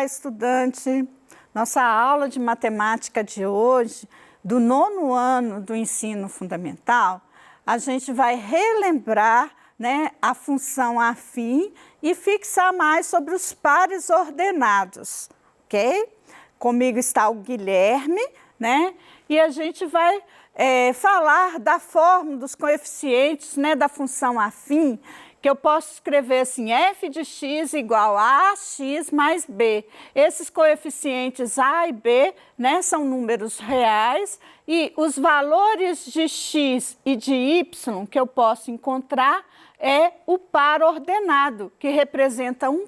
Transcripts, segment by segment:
estudante! Nossa aula de matemática de hoje, do 9º ano do ensino fundamental, a gente vai relembrar, né, a função afim e fixar mais sobre os pares ordenados, ok? Comigo está o Guilherme, né? E a gente vai falar da fórmula dos coeficientes, né, da função afim, que eu posso escrever assim, f de x igual a ax mais b. Esses coeficientes a e b, né, são números reais e os valores de x e de y que eu posso encontrar é o par ordenado, que representa um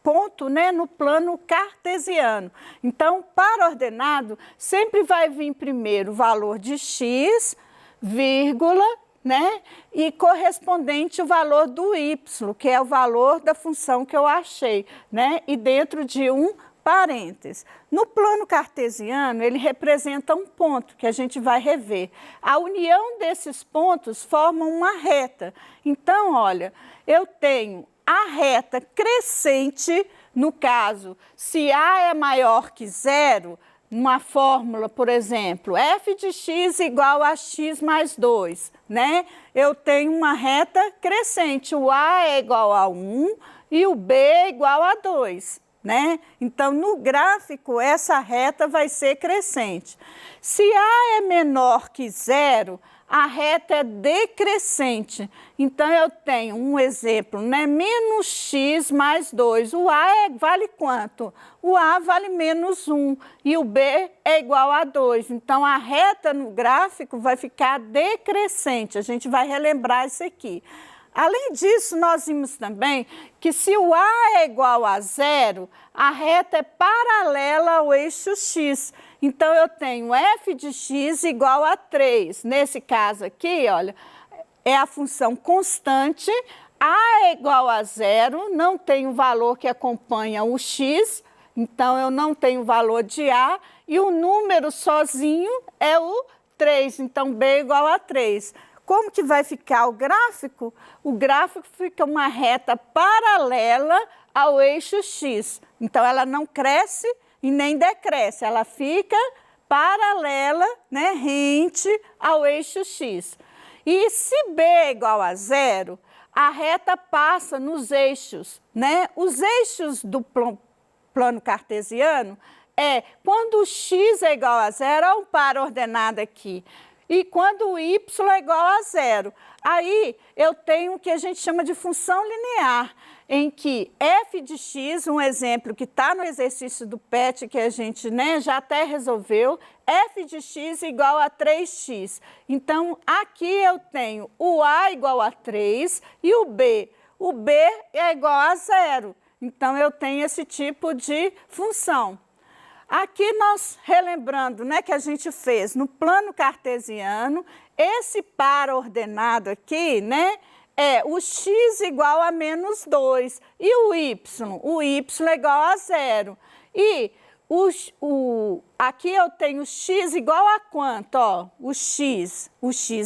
ponto, né, no plano cartesiano. Então, par ordenado sempre vai vir primeiro o valor de x, vírgula, né, e correspondente o valor do y, que é o valor da função que eu achei, né, e dentro de um parênteses. No plano cartesiano, ele representa um ponto que a gente vai rever. A união desses pontos forma uma reta. Então, olha, eu tenho a reta crescente, no caso, se A é maior que zero, uma fórmula, por exemplo, f de x igual a x mais 2, né? Eu tenho uma reta crescente, o A é igual a 1 e o B é igual a 2, né? Então, no gráfico, essa reta vai ser crescente. Se A é menor que zero, a reta é decrescente. Então, eu tenho um exemplo, né? Menos x mais 2. O A vale quanto? O A vale menos 1 e o B é igual a 2. Então, a reta no gráfico vai ficar decrescente. A gente vai relembrar isso aqui. Além disso, nós vimos também que se o A é igual a zero, a reta é paralela ao eixo x. Então, eu tenho f de x igual a 3. Nesse caso aqui, olha, é a função constante, A é igual a zero, não tem o valor que acompanha o x, então eu não tenho o valor de A, e o número sozinho é o 3, então B é igual a 3. Como que vai ficar o gráfico? O gráfico fica uma reta paralela ao eixo x. Então, ela não cresce e nem decresce, ela fica paralela, né, rente ao eixo x. E se B é igual a zero, a reta passa nos eixos, né? Os eixos do plano cartesiano é quando o x é igual a zero, é um par ordenado aqui. E quando o y é igual a zero. Aí eu tenho o que a gente chama de função linear, em que f de x, um exemplo que está no exercício do PET, que a gente, né, já até resolveu, f de x igual a 3x. Então, aqui eu tenho o a igual a 3 e o b. O b é igual a zero. Então, eu tenho esse tipo de função. Aqui nós, relembrando, né, que a gente fez no plano cartesiano, esse par ordenado aqui, né, é o x igual a menos 2 e o y é igual a zero. E aqui eu tenho x igual a quanto? Ó, o x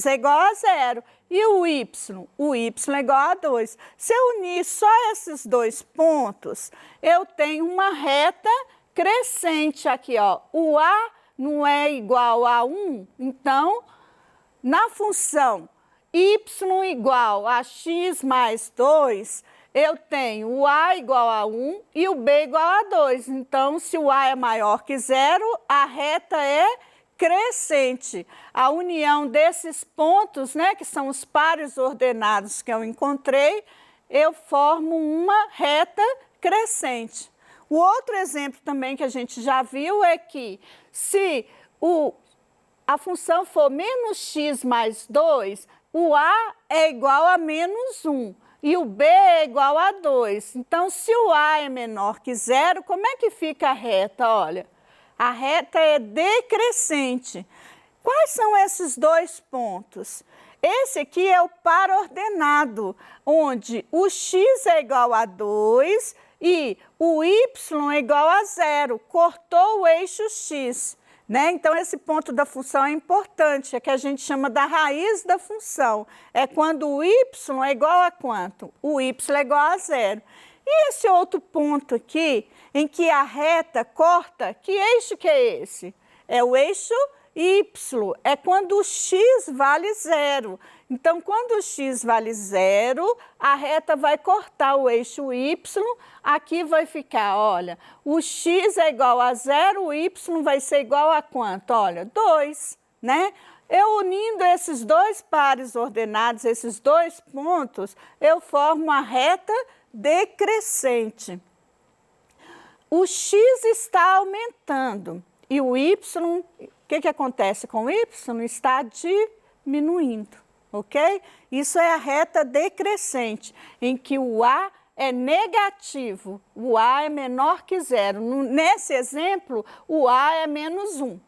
é igual a zero e o y é igual a 2. Se eu unir só esses dois pontos, eu tenho uma reta crescente aqui, ó. O A não é igual a 1, então, na função y igual a x mais 2, eu tenho o A igual a 1 e o B igual a 2. Então, se o A é maior que zero, a reta é crescente. A união desses pontos, né, que são os pares ordenados que eu encontrei, eu formo uma reta crescente. O outro exemplo também que a gente já viu é que se a função for menos x mais 2, o A é igual a menos 1 e o B é igual a 2. Então, se o A é menor que zero, como é que fica a reta? Olha, a reta é decrescente. Quais são esses dois pontos? Esse aqui é o par ordenado, onde o x é igual a 2 e o y é igual a zero, cortou o eixo x, né? Então, esse ponto da função é importante, é que a gente chama da raiz da função. É quando o y é igual a quanto? O y é igual a zero. E esse outro ponto aqui, em que a reta corta, que eixo que é esse? É o eixo Y, é quando o x vale zero. Então, quando o x vale zero, a reta vai cortar o eixo Y, aqui vai ficar, olha, o x é igual a zero, o y vai ser igual a quanto? Olha, 2, né? Eu unindo esses dois pares ordenados, esses dois pontos, eu formo uma reta decrescente. O x está aumentando e o y, o que acontece com o y? Está diminuindo, ok? Isso é a reta decrescente, em que o a é negativo, o a é menor que zero. Nesse exemplo, o a é menos 1.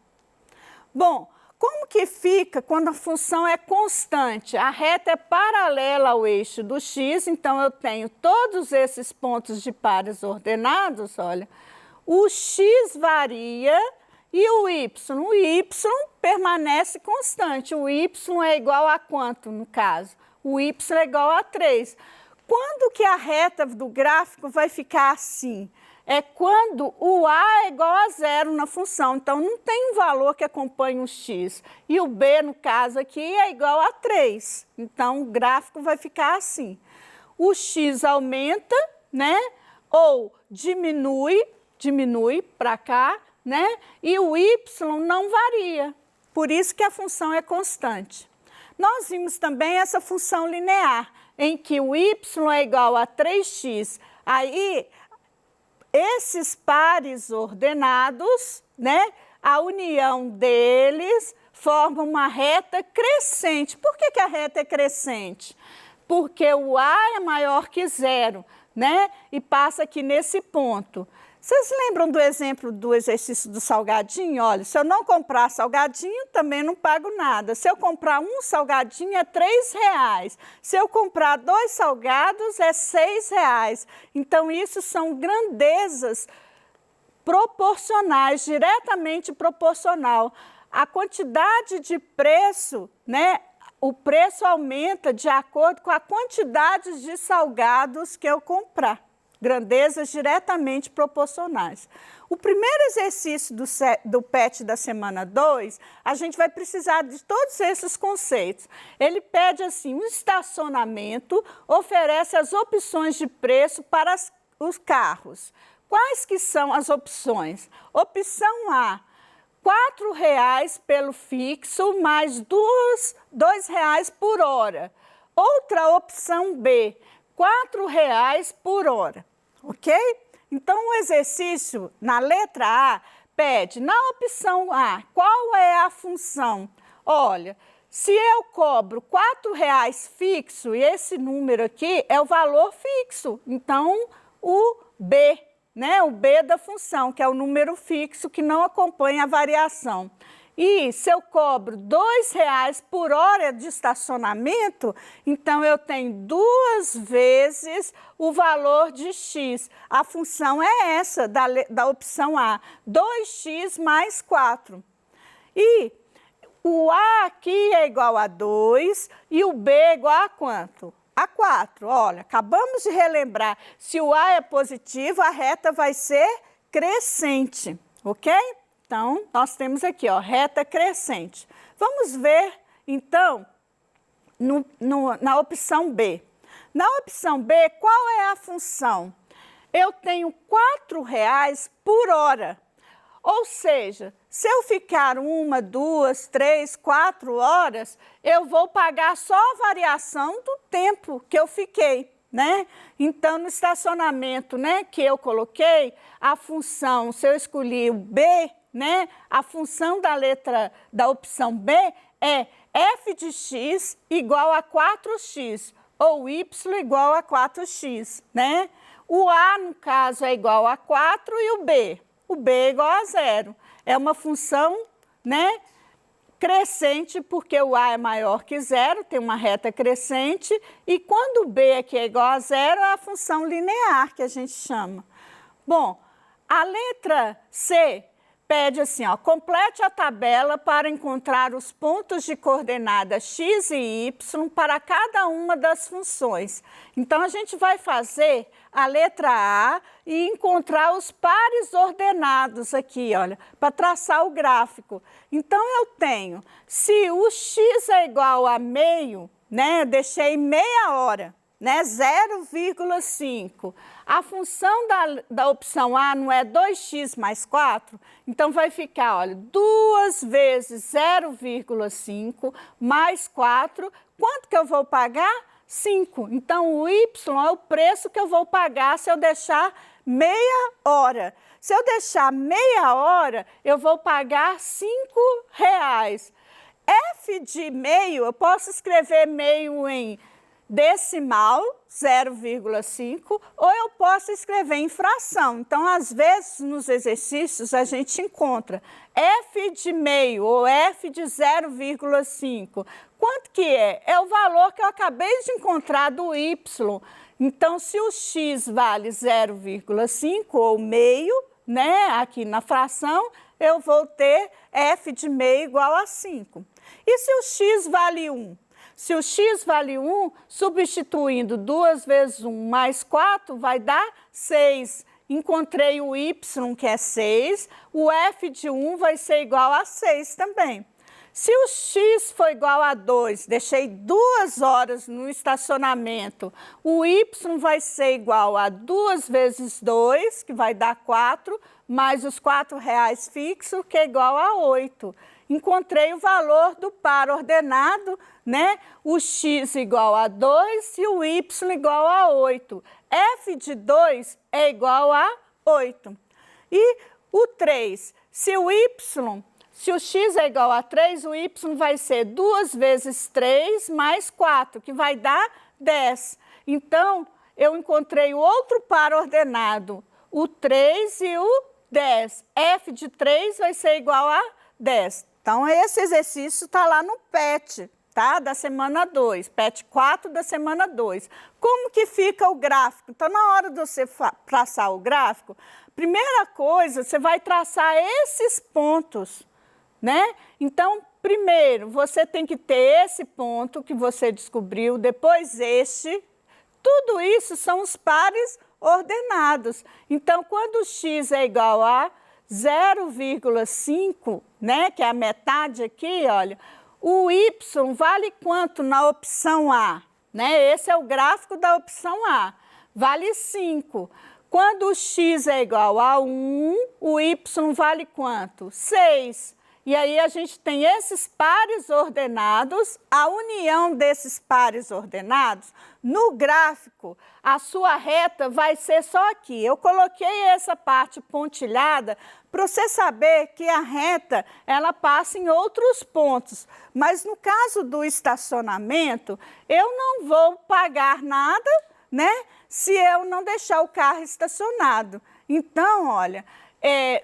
Bom, como que fica quando a função é constante? A reta é paralela ao eixo do x, então eu tenho todos esses pontos de pares ordenados, olha. O x varia e o y permanece constante. O y é igual a quanto, no caso? O y é igual a 3. Quando que a reta do gráfico vai ficar assim? É quando o a é igual a zero na função, então não tem um valor que acompanhe o x. E o b, no caso aqui, é igual a 3. Então, o gráfico vai ficar assim. O x aumenta, né? Ou diminui para cá, né? E o y não varia. Por isso que a função é constante. Nós vimos também essa função linear, em que o y é igual a 3x. Aí, esses pares ordenados, né, a união deles forma uma reta crescente. Por que a reta é crescente? Porque o a é maior que zero, né, e passa aqui nesse ponto. Vocês lembram do exemplo do exercício do salgadinho? Olha, se eu não comprar salgadinho, também não pago nada. Se eu comprar um salgadinho, é R$3. Se eu comprar 2 salgados, é R$6. Então, isso são grandezas proporcionais, diretamente proporcional. A quantidade de preço, né? O preço aumenta de acordo com a quantidade de salgados que eu comprar. Grandezas diretamente proporcionais. O primeiro exercício do PET da semana 2, a gente vai precisar de todos esses conceitos. Ele pede assim, um estacionamento oferece as opções de preço para os carros. Quais que são as opções? Opção A, R$4 pelo fixo mais R$2 por hora. Outra opção B, R$4 por hora. Ok? Então, o exercício na letra A pede, na opção A, qual é a função? Olha, se eu cobro R$4 fixo, e esse número aqui é o valor fixo, então o B, né? O B da função, que é o número fixo que não acompanha a variação. E se eu cobro R$2 por hora de estacionamento, então eu tenho 2 vezes o valor de x. A função é essa, da opção A, 2x mais 4. E o A aqui é igual a 2 e o B é igual a quanto? A 4. Olha, acabamos de relembrar, se o A é positivo, a reta vai ser crescente, ok? Então, nós temos aqui, ó, reta crescente. Vamos ver, então, na opção B. Na opção B, qual é a função? Eu tenho R$4 por hora. Ou seja, se eu ficar 1, 2, 3, 4 horas, eu vou pagar só a variação do tempo que eu fiquei, né? Então, no estacionamento, né, que eu coloquei, a função, se eu escolhi o B, né, a função da opção B é f de x igual a 4x, ou y igual a 4x, né? O A, no caso, é igual a 4 e o B é igual a 0. É uma função, né, crescente, porque o A é maior que 0, tem uma reta crescente, e quando o B aqui é igual a 0, é a função linear, que a gente chama. Bom, a letra C pede assim, ó, complete a tabela para encontrar os pontos de coordenada x e y para cada uma das funções. Então, a gente vai fazer a letra A e encontrar os pares ordenados aqui, olha, para traçar o gráfico. Então, eu tenho, se o x é igual a meio, né, deixei meia hora, né, 0,5. A função da opção A não é 2x mais 4? Então, vai ficar, olha, 2 vezes 0,5 mais 4. Quanto que eu vou pagar? 5. Então, o y é o preço que eu vou pagar se eu deixar meia hora. Se eu deixar meia hora, eu vou pagar R$5. F de meio, eu posso escrever meio em decimal, 0,5, ou eu posso escrever em fração. Então, às vezes, nos exercícios, a gente encontra f de meio ou f de 0,5. Quanto que é? É o valor que eu acabei de encontrar do y. Então, se o x vale 0,5 ou meio, né, aqui na fração, eu vou ter f de meio igual a 5. E se o x vale 1? Se o x vale 1, substituindo 2 vezes 1 mais 4, vai dar 6. Encontrei o y, que é 6, o f de 1 vai ser igual a 6 também. Se o x for igual a 2, deixei 2 horas no estacionamento, o y vai ser igual a 2 vezes 2, que vai dar 4, mais os R$4 fixo, que é igual a 8. Encontrei o valor do par ordenado, né? O x igual a 2 e o y igual a 8. F de 2 é igual a 8. E o 3, se o x é igual a 3, o y vai ser 2 vezes 3 mais 4, que vai dar 10. Então, eu encontrei o outro par ordenado, o 3 e o 10. F de 3 vai ser igual a 10. Então, esse exercício está lá no PET, tá? Da semana 2, PET 4 da semana 2. Como que fica o gráfico? Então, na hora de você traçar o gráfico, primeira coisa, você vai traçar esses pontos, né? Então, primeiro, você tem que ter esse ponto que você descobriu, depois este. Tudo isso são os pares ordenados. Então, quando o x é igual a 0,5, né, que é a metade aqui, olha, o y vale quanto na opção A? Né? Esse é o gráfico da opção A, vale 5. Quando o x é igual a 1, o y vale quanto? 6. E aí a gente tem esses pares ordenados, a união desses pares ordenados, no gráfico, a sua reta vai ser só aqui. Eu coloquei essa parte pontilhada para você saber que a reta, ela passa em outros pontos. Mas no caso do estacionamento, eu não vou pagar nada, né, se eu não deixar o carro estacionado. Então, olha,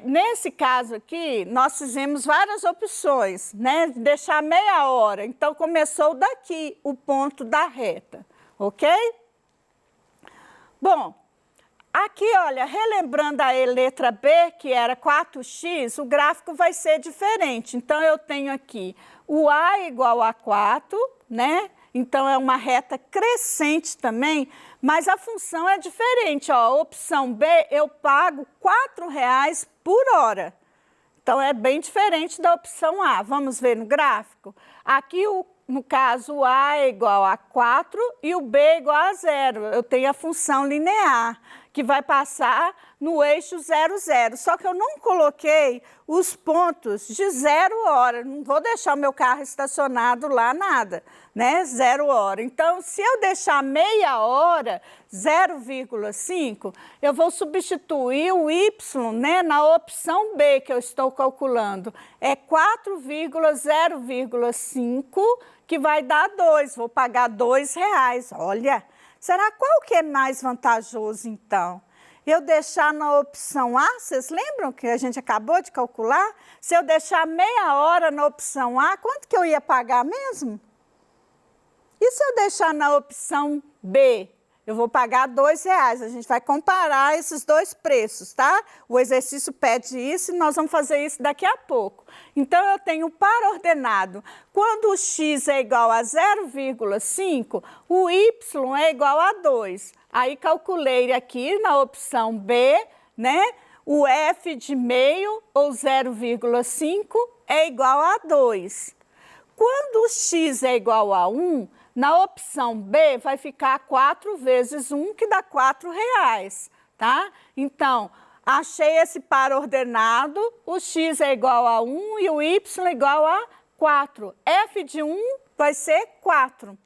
nesse caso aqui, nós fizemos várias opções, né? Deixar meia hora. Então, começou daqui o ponto da reta, ok? Bom, aqui, olha, relembrando a letra B, que era 4x, o gráfico vai ser diferente. Então, eu tenho aqui o A igual a 4, né? Então, é uma reta crescente também, mas a função é diferente. Ó, a opção B, eu pago R$4 por hora. Então, é bem diferente da opção A. Vamos ver no gráfico? Aqui, no caso, o A é igual a 4 e o B é igual a 0. Eu tenho a função linear, que vai passar no eixo 0, 0. Só que eu não coloquei os pontos de 0 hora. Não vou deixar o meu carro estacionado lá, nada, né? 0 hora. Então, se eu deixar meia hora, 0,5, eu vou substituir o y, né, na opção B que eu estou calculando. É 4,0,5, que vai dar 2. Vou pagar R$2. Olha, será qual que é mais vantajoso, então? Eu deixar na opção A, vocês lembram que a gente acabou de calcular? Se eu deixar meia hora na opção A, quanto que eu ia pagar mesmo? E se eu deixar na opção B, eu vou pagar R$2. A gente vai comparar esses dois preços, tá? O exercício pede isso e nós vamos fazer isso daqui a pouco. Então, eu tenho o par ordenado. Quando o x é igual a 0,5, o y é igual a 2. Aí, calculei aqui na opção B, né? O f de meio, ou 0,5, é igual a 2. Quando o x é igual a 1, na opção B vai ficar 4 vezes 1, que dá R$4, tá? Então, achei esse par ordenado, o x é igual a 1 e o y é igual a 4. F de 1 vai ser 4.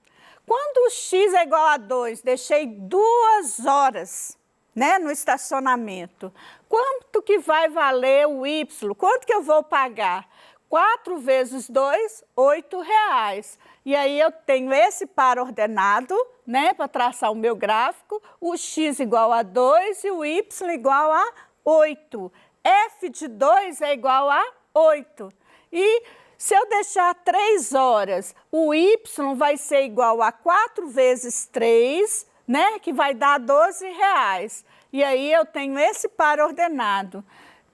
Quando o x é igual a 2, deixei 2 horas, né, no estacionamento. Quanto que vai valer o y? Quanto que eu vou pagar? 4 vezes 2, R$8. E aí eu tenho esse par ordenado, né, para traçar o meu gráfico, o x igual a 2 e o y igual a 8. F de 2 é igual a 8. E se eu deixar 3 horas, o y vai ser igual a 4 vezes 3, né, que vai dar R$12. E aí eu tenho esse par ordenado.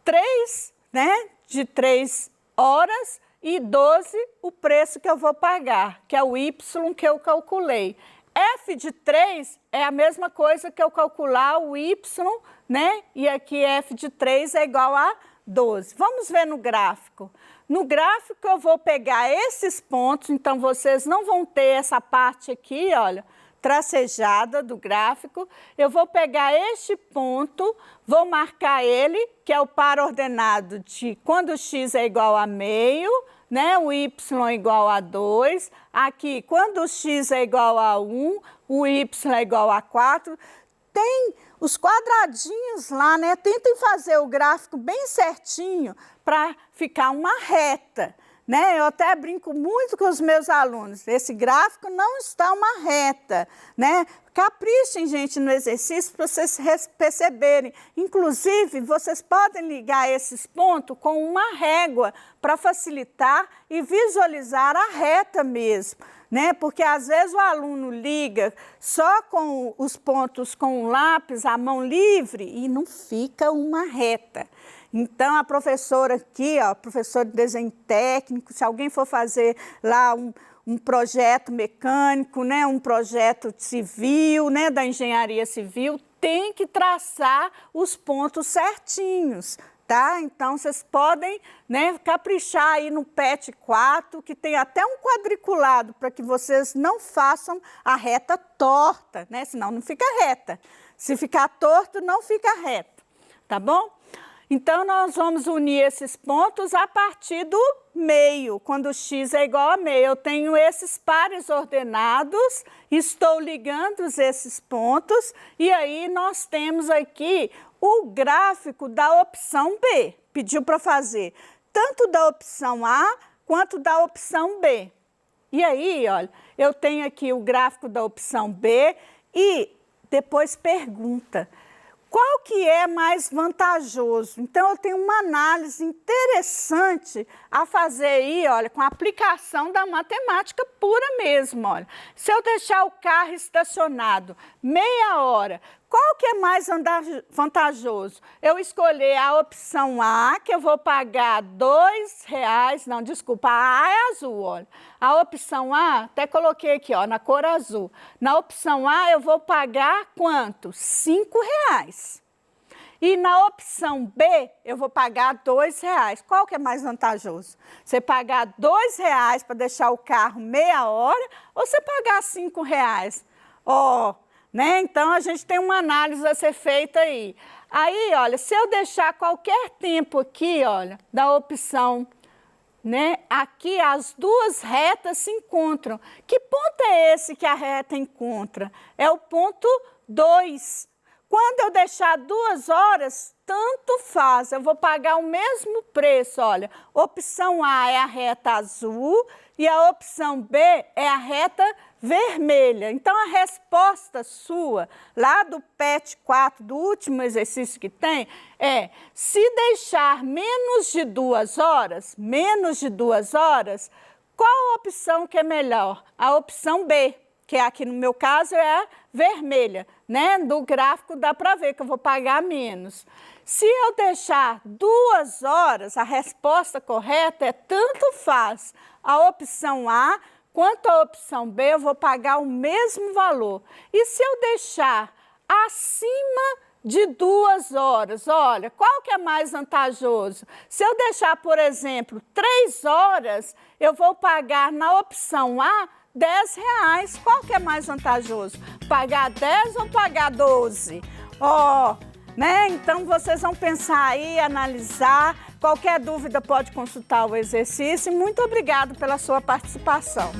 3, né, de 3 horas e 12 o preço que eu vou pagar, que é o y que eu calculei. F de 3 é a mesma coisa que eu calcular o y, né? E aqui f de 3 é igual a 12. Vamos ver no gráfico. No gráfico eu vou pegar esses pontos, então vocês não vão ter essa parte aqui, olha, tracejada do gráfico. Eu vou pegar este ponto, vou marcar ele, que é o par ordenado de quando o x é igual a meio, né? O y é igual a 2. Aqui, quando o x é igual a 1, o y é igual a 4. Tem os quadradinhos lá, né? Tentem fazer o gráfico bem certinho para ficar uma reta. Né? Eu até brinco muito com os meus alunos, esse gráfico não está uma reta, né? Caprichem, gente, no exercício para vocês perceberem. Inclusive, vocês podem ligar esses pontos com uma régua para facilitar e visualizar a reta mesmo, né? Porque às vezes o aluno liga só com os pontos com o lápis, a mão livre, e não fica uma reta. Então, a professora aqui, ó, professora de desenho técnico, se alguém for fazer lá um projeto mecânico, né, um projeto civil, né, da engenharia civil, tem que traçar os pontos certinhos, tá? Então, vocês podem, né, caprichar aí no PET 4, que tem até um quadriculado, para que vocês não façam a reta torta, né, senão não fica reta. Se ficar torto, não fica reto, tá bom? Então, nós vamos unir esses pontos a partir do meio, quando x é igual a meio. Eu tenho esses pares ordenados, estou ligando esses pontos, e aí nós temos aqui o gráfico da opção B. Pediu para fazer tanto da opção A quanto da opção B. E aí, olha, eu tenho aqui o gráfico da opção B e depois pergunta: qual que é mais vantajoso? Então, eu tenho uma análise interessante a fazer aí, olha, com a aplicação da matemática pura mesmo, olha. Se eu deixar o carro estacionado meia hora, qual que é mais vantajoso? Eu escolher a opção A, que eu vou pagar R$2, não, desculpa, a A é azul, olha. A opção A, até coloquei aqui, ó, na cor azul. Na opção A, eu vou pagar quanto? R$5. E na opção B, eu vou pagar R$2. Qual que é mais vantajoso? Você pagar R$2 para deixar o carro meia hora ou você pagar R$5? Ó, né? Então, a gente tem uma análise a ser feita aí. Aí, olha, se eu deixar qualquer tempo aqui, olha, da opção, né? Aqui as duas retas se encontram. Que ponto é esse que a reta encontra? É o ponto 2. Quando eu deixar 2 horas, tanto faz, eu vou pagar o mesmo preço, olha. Opção A é a reta azul e a opção B é a reta vermelha. Então, a resposta sua, lá do PET 4, do último exercício que tem, é: se deixar menos de 2 horas, qual a opção que é melhor? A opção B, que aqui no meu caso é vermelha, né? Do gráfico dá para ver que eu vou pagar menos. Se eu deixar 2 horas, a resposta correta é tanto faz a opção A quanto a opção B, eu vou pagar o mesmo valor. E se eu deixar acima de 2 horas, olha, qual que é mais vantajoso? Se eu deixar, por exemplo, 3 horas, eu vou pagar na opção A R$10. Qual que é mais vantajoso? Pagar 10 ou pagar 12? Né? Então, vocês vão pensar aí, analisar. Qualquer dúvida pode consultar o exercício. Muito obrigada pela sua participação.